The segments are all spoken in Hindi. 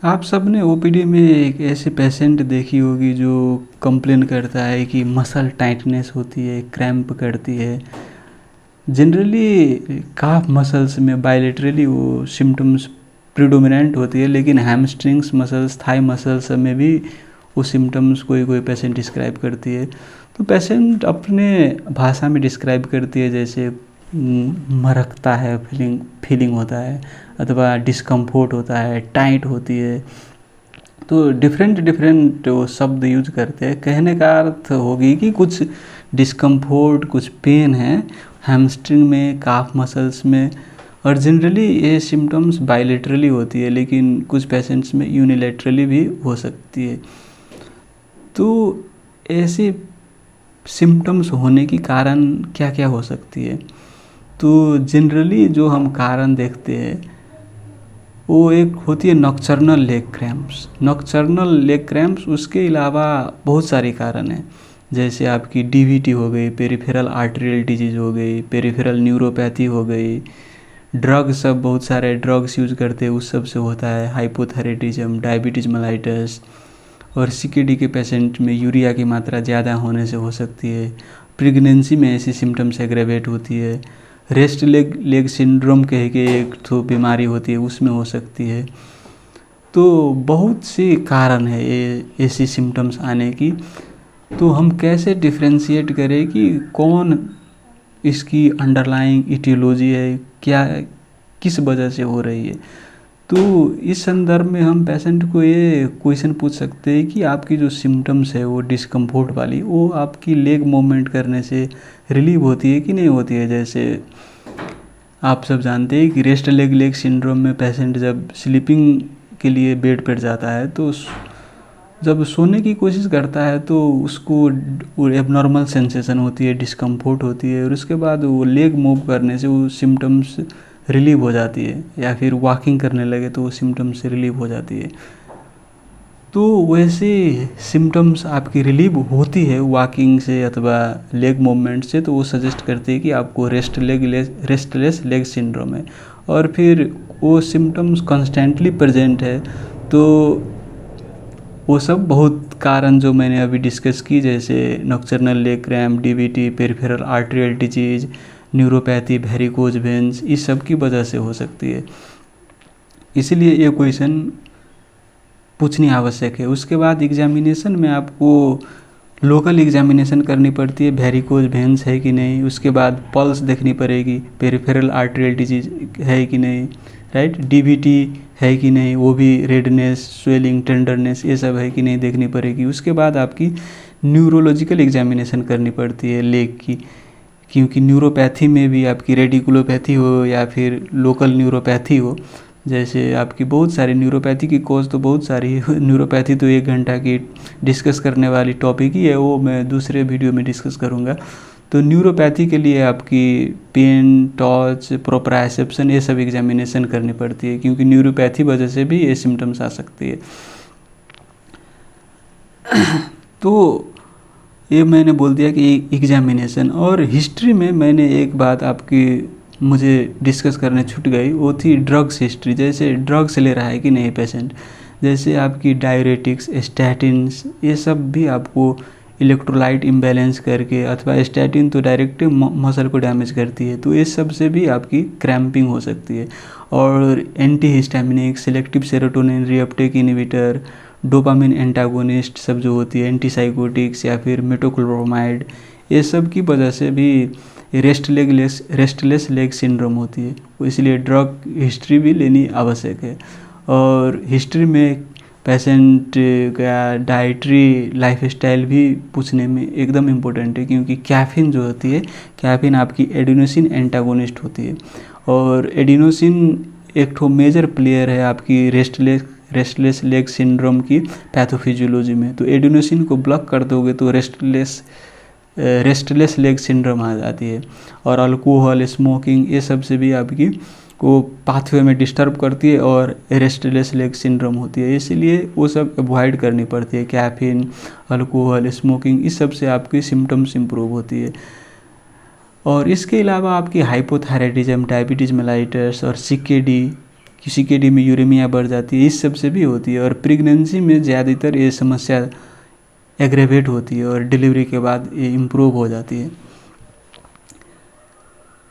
आप सबने ओपीडी में एक ऐसे पेशेंट देखी होगी जो कंप्लेन करता है कि मसल टाइटनेस होती है, क्रैम्प करती है। जनरली काफ मसल्स में बायलेटरली वो सिम्टम्स प्रिडोमिनेंट होती है, लेकिन हैमस्ट्रिंग्स मसल्स, थाई मसल्स में भी वो सिम्टम्स कोई कोई पेशेंट डिस्क्राइब करती है। तो पेशेंट अपने भाषा में डिस्क्राइब करती है, जैसे मरकता है, फीलिंग होता है, अथवा डिस्कम्फोर्ट होता है, टाइट होती है। तो डिफरेंट वो शब्द यूज करते हैं। कहने का अर्थ होगी कि कुछ डिस्कम्फोर्ट, कुछ पेन है हैमस्ट्रिंग में, काफ मसल्स में। और जनरली ये सिम्टम्स बायलेटरली होती है, लेकिन कुछ पेशेंट्स में यूनिलेटरली भी हो सकती है। तो ऐसे सिम्टम्स होने की कारण क्या क्या हो सकती है? तो जनरली जो हम कारण देखते हैं वो एक होती है nocturnal leg cramps. Nocturnal leg cramps, उसके अलावा बहुत सारे कारण हैं, जैसे आपकी डीवीटी हो गई, पेरिफेरल आर्टेरियल डिजीज हो गई, पेरिफेरल न्यूरोपैथी हो गई, ड्रग्स, सब बहुत सारे ड्रग्स यूज करते हैं उस सब से होता है, हाइपोथायराइडिज्म, डायबिटीज मेलाइटस। और सीकेडी के पेशेंट में यूरिया की मात्रा ज़्यादा होने से हो सकती है। प्रेगनेंसी में ऐसी सिम्टम्स एग्रेवेट होती है। रेस्ट लेग सिंड्रोम कह के एक तो बीमारी होती है, उसमें हो सकती है। तो बहुत सी कारण है ये ऐसी सिम्टम्स आने की। तो हम कैसे डिफ्रेंशिएट करें कि कौन इसकी अंडरलाइंग इटियोलॉजी है, क्या किस वजह से हो रही है? तो इस संदर्भ में हम पेशेंट को ये क्वेश्चन पूछ सकते हैं कि आपकी जो सिम्टम्स है वो डिस्कम्फोर्ट वाली, वो आपकी लेग मूवमेंट करने से रिलीव होती है कि नहीं होती है। जैसे आप सब जानते हैं कि रेस्ट लेग सिंड्रोम में पेशेंट जब स्लीपिंग के लिए बेड पर जाता है, तो जब सोने की कोशिश करता है तो उसको एबनॉर्मल सेंसेशन होती है, डिस्कम्फोर्ट होती है, और उसके बाद वो लेग मूव करने से वो सिम्टम्स रिलीव हो जाती है, या फिर वॉकिंग करने लगे तो वो सिम्टम्स से रिलीव हो जाती है। तो वैसे सिम्टम्स आपकी रिलीव होती है वॉकिंग से अथवा लेग मूवमेंट से, तो वो सजेस्ट करते हैं कि आपको रेस्टलेस लेग सिंड्रोम है। और फिर वो सिम्टम्स कॉन्स्टेंटली प्रेजेंट है, तो वो सब बहुत कारण जो मैंने अभी डिस्कस की, जैसे nocturnal leg cramp, DVT, peripheral arterial disease, neuropathy, varicose veins, इस सब की वजह से हो सकती है। इसलिए ये क्वेश्चन पूछनी आवश्यक है। उसके बाद एग्जामिनेशन में आपको लोकल एग्जामिनेशन करनी पड़ती है, वेरिकोज वेन्स है कि नहीं। उसके बाद पल्स देखनी पड़ेगी, पेरिफेरल आर्टेरियल डिजीज है कि नहीं, राइट, डीवीटी है कि नहीं, वो भी रेडनेस, स्वेलिंग, टेंडरनेस, ये सब है कि नहीं देखनी पड़ेगी। उसके बाद आपकी न्यूरोलॉजिकल एग्जामिनेशन करनी पड़ती है लेग की, क्योंकि न्यूरोपैथी में भी आपकी रेडिकुलोपैथी हो या फिर लोकल न्यूरोपैथी हो, जैसे आपकी बहुत सारी न्यूरोपैथी की कॉज तो बहुत सारी है। न्यूरोपैथी तो 1 घंटा की डिस्कस करने वाली टॉपिक ही है, वो मैं दूसरे वीडियो में डिस्कस करूँगा। तो न्यूरोपैथी के लिए आपकी पेन, टॉर्च, प्रोप्राइसेप्शन, ये सब एग्जामिनेशन करनी पड़ती है, क्योंकि न्यूरोपैथी वजह से भी ये सिम्टम्स आ सकती है। तो ये मैंने बोल दिया कि एग्जामिनेशन। और हिस्ट्री में मैंने एक बात आपकी मुझे डिस्कस करने छूट गई, वो थी ड्रग्स हिस्ट्री। जैसे ड्रग्स ले रहा है कि नहीं पेशेंट, जैसे आपकी डायरेटिक्स, स्टैटिन्स, ये सब भी आपको इलेक्ट्रोलाइट इम्बैलेंस करके, अथवा स्टैटिन तो डायरेक्ट मसल को डैमेज करती है, तो इस सब से भी आपकी क्रैम्पिंग हो सकती है। और anti histaminic, selective serotonin reuptake inhibitor, dopamine antagonist सब जो होती है, एंटीसाइकोटिक्स या फिर मेटोक्लोप्रामाइड, ये सब की वजह से भी रेस्टलेस लेग सिंड्रोम होती है। इसलिए ड्रग हिस्ट्री भी लेनी आवश्यक है। और हिस्ट्री में पेशेंट का डाइटरी लाइफस्टाइल भी पूछने में एकदम इम्पोर्टेंट है, क्योंकि कैफीन जो होती है, कैफीन आपकी एडिनोसिन एंटागोनिस्ट होती है, और एडिनोसिन एक ठो मेजर प्लेयर है आपकी रेस्टलेस लेग सिंड्रोम की पैथोफिजियोलॉजी में। तो एडिनोसिन को ब्लॉक कर दोगे तो रेस्टलेस लेग सिंड्रोम आ जाती है। और अल्कोहल, स्मोकिंग, ये सब से भी आपकी को पाथवे में डिस्टर्ब करती है और रेस्टलेस लेग सिंड्रोम होती है। इसलिए वो सब अवॉइड करनी पड़ती है। कैफीन, अल्कोहल, स्मोकिंग, इस सब से आपकी सिम्टम्स इम्प्रूव होती है। और इसके अलावा आपकी हाइपोथायराइडिज्म, डायबिटीज मेलाइटस और सीकेडी, किसी के में यूरेमिया बढ़ जाती है, इस सब से भी होती है। और प्रेगनेंसी में ज़्यादातर ये समस्या एग्रेवेट होती है और डिलीवरी के बाद ये इम्प्रूव हो जाती है।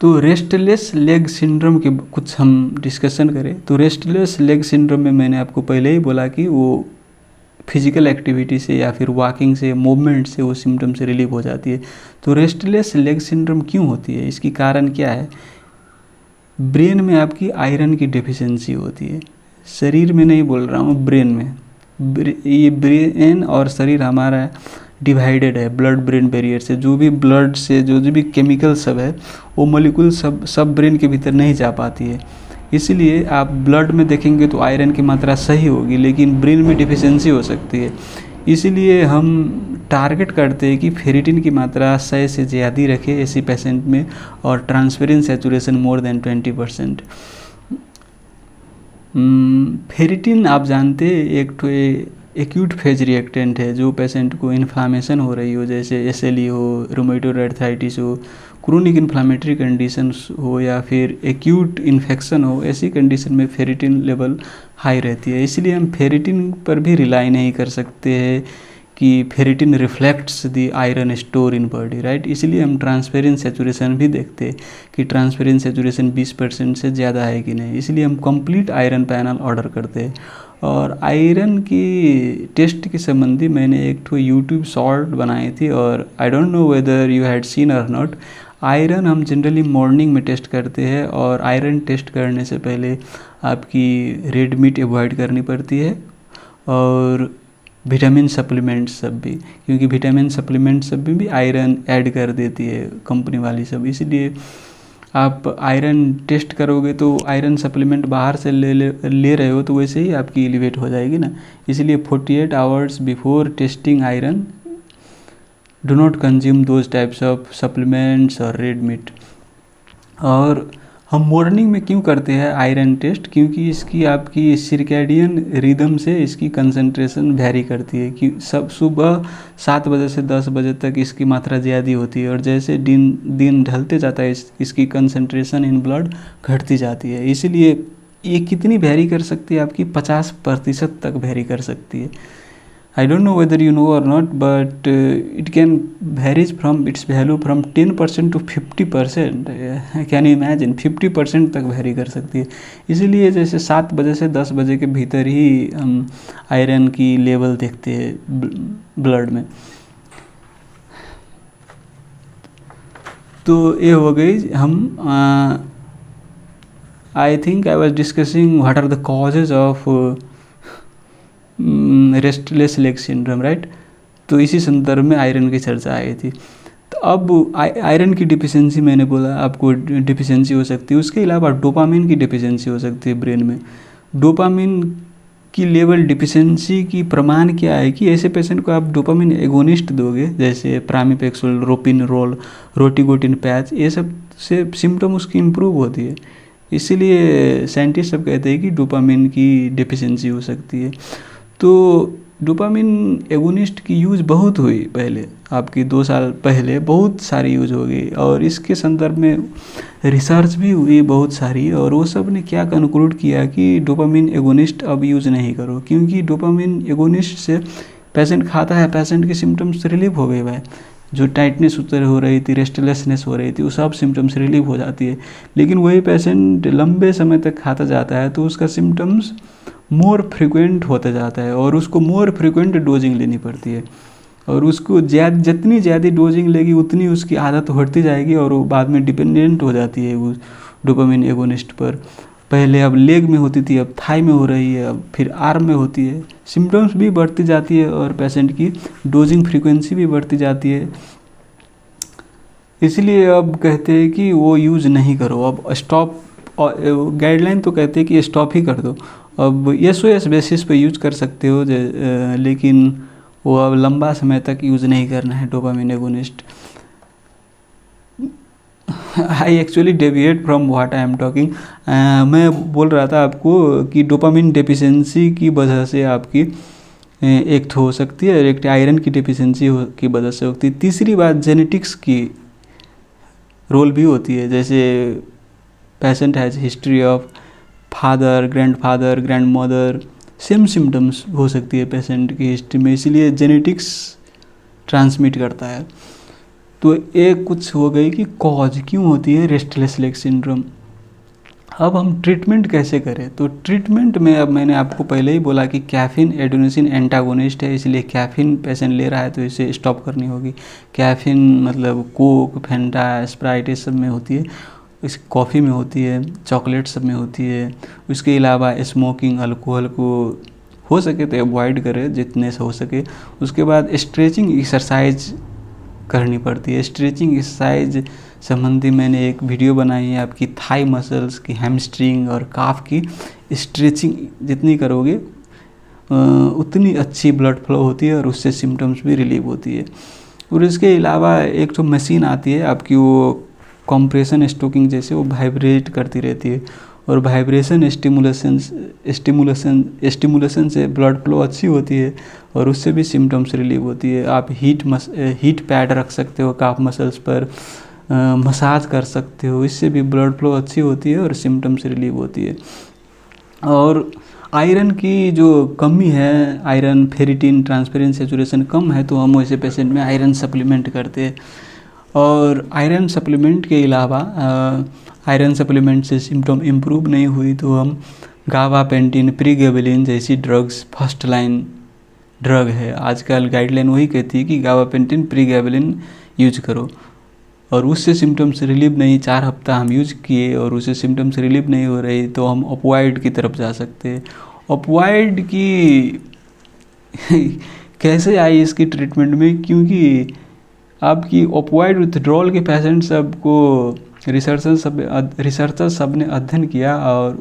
तो रेस्टलेस लेग सिंड्रोम के कुछ हम डिस्कशन करें तो रेस्टलेस लेग सिंड्रोम में मैंने आपको पहले ही बोला कि वो फिजिकल एक्टिविटी से या फिर वॉकिंग से, मूवमेंट से वो सिम्टम से रिलीव हो जाती है। तो रेस्टलेस लेग सिंड्रोम क्यों होती है, इसकी कारण क्या है? ब्रेन में आपकी आयरन की डेफिशिएंसी होती है। शरीर में नहीं बोल रहा हूँ, ब्रेन में। ये ब्रेन और शरीर हमारा डिवाइडेड है ब्लड ब्रेन बैरियर से। जो भी ब्लड से जो भी केमिकल सब है वो मॉलिक्यूल सब ब्रेन के भीतर नहीं जा पाती है। इसलिए आप ब्लड में देखेंगे तो आयरन की मात्रा सही होगी, लेकिन ब्रेन में डिफिशियंसी हो सकती है। इसीलिए हम टारगेट करते हैं कि फेरिटिन की मात्रा 100 से ज़्यादा रखें ऐसी पेशेंट में, और transferrin saturation more than 20%। Ferritin आप जानते हैं एक तो एक्यूट फेज रिएक्टेंट है। जो पेशेंट को इन्फ्लामेशन हो रही हो, जैसे SLE हो, रूमेटॉइड आर्थराइटिस हो, क्रोनिक इन्फ्लामेटरी कंडीशन हो या फिर एक्यूट इन्फेक्शन हो, ऐसी कंडीशन में फेरिटिन लेवल हाई रहती है। इसलिए हम फेरिटिन पर भी रिलाई नहीं कर सकते हैं कि ferritin reflects the iron store in body, right. इसलिए हम ट्रांसफेरिन सैचुरेशन भी देखते हैं कि ट्रांसफेरिन सैचुरेशन 20% से ज़्यादा है कि नहीं। इसलिए हम कंप्लीट आयरन पैनल ऑर्डर करते हैं। और आयरन की टेस्ट के संबंधी मैंने एक तो यूट्यूब शॉर्ट बनाई थी, और I don't know whether you had seen और नॉट। आयरन हम जनरली मॉर्निंग में टेस्ट करते हैं, और आयरन टेस्ट करने से पहले आपकी रेड मीट अवॉइड करनी पड़ती है, और विटामिन सप्लीमेंट सब भी, क्योंकि विटामिन सप्लीमेंट सब भी आयरन ऐड कर देती है कंपनी वाली सब। इसलिए आप आयरन टेस्ट करोगे तो आयरन सप्लीमेंट बाहर से ले रहे हो तो वैसे ही आपकी एलिवेट हो जाएगी ना। इसलिए 48 hours before testing iron do not consume those types of supplements और रेड मीट। और हम मॉर्निंग में क्यों करते हैं आयरन टेस्ट? क्योंकि इसकी आपकी सर्कैडियन रिदम से इसकी कंसंट्रेशन वेरी करती है कि सब सुबह 7 बजे से 10 बजे तक इसकी मात्रा ज़्यादा होती है, और जैसे दिन ढलते जाता है इसकी कंसंट्रेशन इन ब्लड घटती जाती है। इसलिए ये कितनी वेरी कर सकती है? आपकी 50% तक वेरी कर सकती है। I don't know whether you know or not, but it can varies from its value from 10% to 50%. Can you imagine? 50% तक वेरी कर सकती है। इसीलिए जैसे 7 बजे से 10 बजे के भीतर ही हम आयरन की लेवल देखते हैं ब्लड में। तो ये हो गई हम I think I was discussing what are the causes of restless leg syndrome, right. तो इसी संदर्भ में आयरन की चर्चा आई थी। तो अब आयरन की डिफिशियंसी मैंने बोला आपको डिफिशियंसी हो सकती है। उसके अलावा डोपामिन की डिफिशियंसी हो सकती है ब्रेन में। डोपामिन की लेवल डिफिशियंसी की प्रमाण क्या है कि ऐसे पेशेंट को आप डोपामिन एगोनिस्ट दोगे, जैसे प्रामिपेक्सोल, रोपिनरोल, रोटिगोटिन पैच, ये सब से सिम्टम उसकी इम्प्रूव होती है। इसीलिए साइंटिस्ट सब कहते हैं कि डोपामिन की डिफिशियंसी हो सकती है। तो डोपामिन एगोनिस्ट की यूज़ बहुत हुई पहले, आपकी 2 साल पहले बहुत सारी यूज़ हो गई, और इसके संदर्भ में रिसर्च भी हुई बहुत सारी, और वो सब ने क्या कंक्लूड किया कि डोपामिन एगोनिस्ट अब यूज़ नहीं करो, क्योंकि डोपामिन एगोनिस्ट से पेशेंट खाता है, पेशेंट के सिम्टम्स रिलीव हो गए भाई। जो टाइटनेस उतर हो रही थी, रेस्टलेसनेस हो रही थी, वो सब सिम्टम्स रिलीव हो जाती है। लेकिन वही पेशेंट लंबे समय तक खाता जाता है तो उसका सिम्टम्स मोर फ्रिक्वेंट होता जाता है, और उसको मोर फ्रिक्वेंट डोजिंग लेनी पड़ती है, और उसको जितनी ज़्यादा डोजिंग लेगी उतनी उसकी आदत बढ़ती जाएगी, और वो बाद में डिपेंडेंट हो जाती है वो डोपामिन एगोनिस्ट पर। पहले अब लेग में होती थी, अब थाई में हो रही है, अब फिर आर्म में होती है। सिम्टम्स भी बढ़ती जाती है और पेशेंट की डोजिंग फ्रीक्वेंसी भी बढ़ती जाती है। इसलिए अब कहते हैं कि वो यूज़ नहीं करो, अब स्टॉप। गाइडलाइन तो कहते हैं कि स्टॉप ही कर दो। अब SOS बेसिस पे यूज कर सकते हो, लेकिन वो अब लंबा समय तक यूज़ नहीं करना है dopamine agonist. I actually deviate from what I am talking. मैं बोल रहा था आपको कि डोपामिन डेफिशिएंसी की वजह से आपकी एक तो हो सकती है, एक आयरन की डेफिशिएंसी की वजह से होती है। तीसरी बात जेनेटिक्स की रोल भी होती है, जैसे patient has history of father, grandfather, grandmother, same symptoms हो सकती है पेशेंट की हिस्ट्री में, इसलिए जेनेटिक्स ट्रांसमिट करता है। तो एक कुछ हो गई कि कॉज क्यों होती है रेस्टलेस लेग सिंड्रोम। अब हम ट्रीटमेंट कैसे करें, तो ट्रीटमेंट में अब मैंने आपको पहले ही बोला कि कैफीन एडेनोसिन एंटागोनिस्ट है, इसलिए कैफीन पेशेंट ले रहा है तो इसे स्टॉप करनी होगी। कैफीन मतलब कोक, फेंटा, स्प्राइट ये सब में होती है, इस कॉफ़ी में होती है, चॉकलेट सब में होती है। उसके अलावा स्मोकिंग, अल्कोहल को हो सके तो अवॉइड करें जितने से हो सके। उसके बाद स्ट्रेचिंग एक्सरसाइज करनी पड़ती है। स्ट्रेचिंग एक्सरसाइज संबंधी मैंने एक वीडियो बनाई है, आपकी थाई मसल्स की, हैमस्ट्रिंग और काफ की स्ट्रेचिंग जितनी करोगे उतनी अच्छी ब्लड फ्लो होती है और उससे सिम्टम्स भी रिलीव होती है। और इसके अलावा एक तो मशीन आती है आपकी, वो कंप्रेशन स्टोकिंग जैसे वो वाइब्रेट करती रहती है, और वाइब्रेशन स्टिमुलेशन से ब्लड फ्लो अच्छी होती है और उससे भी सिम्टम्स रिलीव होती है। आप हीट पैड रख सकते हो काफ मसल्स पर, मसाज कर सकते हो, इससे भी ब्लड फ्लो अच्छी होती है और सिम्टम्स रिलीव होती है। और आयरन की जो कमी है, आयरन, फेरिटिन, ट्रांसपेरेंट सेचुरेशन कम है, तो हम वैसे पेशेंट में आयरन सप्लीमेंट करते हैं। और आयरन सप्लीमेंट के अलावा आयरन सप्लीमेंट से सिम्टम इम्प्रूव नहीं हुई तो हम गाबापेंटिन, प्रीगैबलिन जैसी ड्रग्स फर्स्ट लाइन ड्रग है। आजकल गाइडलाइन वही कहती है कि गाबापेंटिन, प्रीगैबलिन यूज करो, और उससे सिम्टम्स रिलीव नहीं, 4 हफ्ता हम यूज किए और उससे सिम्टम्स रिलीव नहीं हो रही तो हम ऑपियोइड की तरफ जा सकते हैं। ऑपियोइड की कैसे आई इसकी ट्रीटमेंट में, क्योंकि आपकी ऑपियोइड विथड्रॉल के पेशेंट सबको रिसर्चर सब ने अध्ययन किया और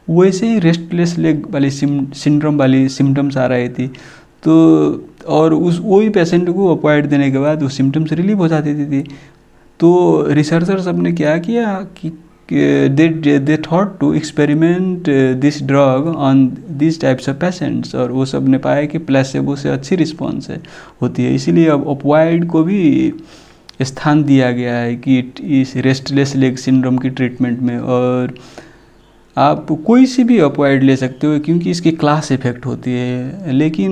वैसे ही रेस्टलेस लेग वाली सिंड्रोम वाली सिम्टम्स आ रही थी, तो और उस वही पेशेंट को ऑपियोइड देने के बाद वो सिम्टम्स रिलीव हो जाती थी। तो रिसर्चर सब ने क्या किया कि they thought to experiment this drug on this types of patients, और वो सब ने पाया कि प्लेसेबो से अच्छी रिस्पॉन्स होती है। इसीलिए अब ऑपियोइड को भी स्थान दिया गया है कि इस रेस्टलेस लेग सिंड्रोम की ट्रीटमेंट में। और आप कोई सी भी ऑपियोइड ले सकते हो क्योंकि इसकी क्लास इफेक्ट होती है, लेकिन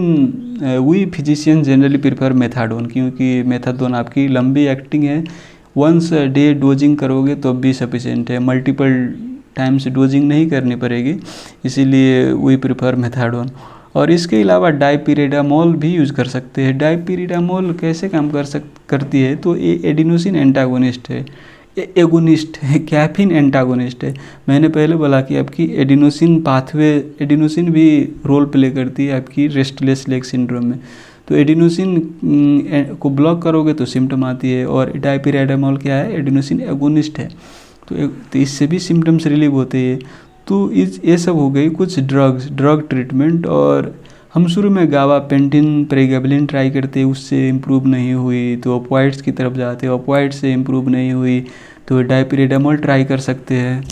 we physician generally prefer methadone, क्योंकि मेथाडोन आपकी लंबी एक्टिंग है, वंस डे डोजिंग करोगे तो भी सफिशिएंट है, मल्टीपल टाइम्स डोजिंग नहीं करनी पड़ेगी, इसीलिए वी प्रीफर मेथाडोन। और इसके अलावा डाइपिरिडामोल भी यूज़ कर सकते हैं। डाइपिरिडामोल कैसे काम करती है, तो ये एडिनोसिन एंटागोनिस्ट है, एगोनिस्ट है, कैफीन एंटागोनिस्ट है। मैंने पहले बोला कि आपकी एडिनोसिन पाथवे, एडिनोसिन भी रोल प्ले करती है आपकी रेस्टलेस लेग सिंड्रोम में। तो एडिनोसिन को ब्लॉक करोगे तो सिम्टम आती है, और डाइपिरिडामोल क्या है, एडिनोसिन एगोनिस्ट है, तो इससे भी सिम्टम्स रिलीव होते हैं। तो ये सब हो गई कुछ ड्रग ट्रीटमेंट। और हम शुरू में गाबापेंटिन, प्रीगैबलिन ट्राई करते, उससे इम्प्रूव नहीं हुई तो ऑपियोइड्स की तरफ जाते, ऑपियोइड से इम्प्रूव नहीं हुई तो डाइपिरिडामोल ट्राई कर सकते हैं।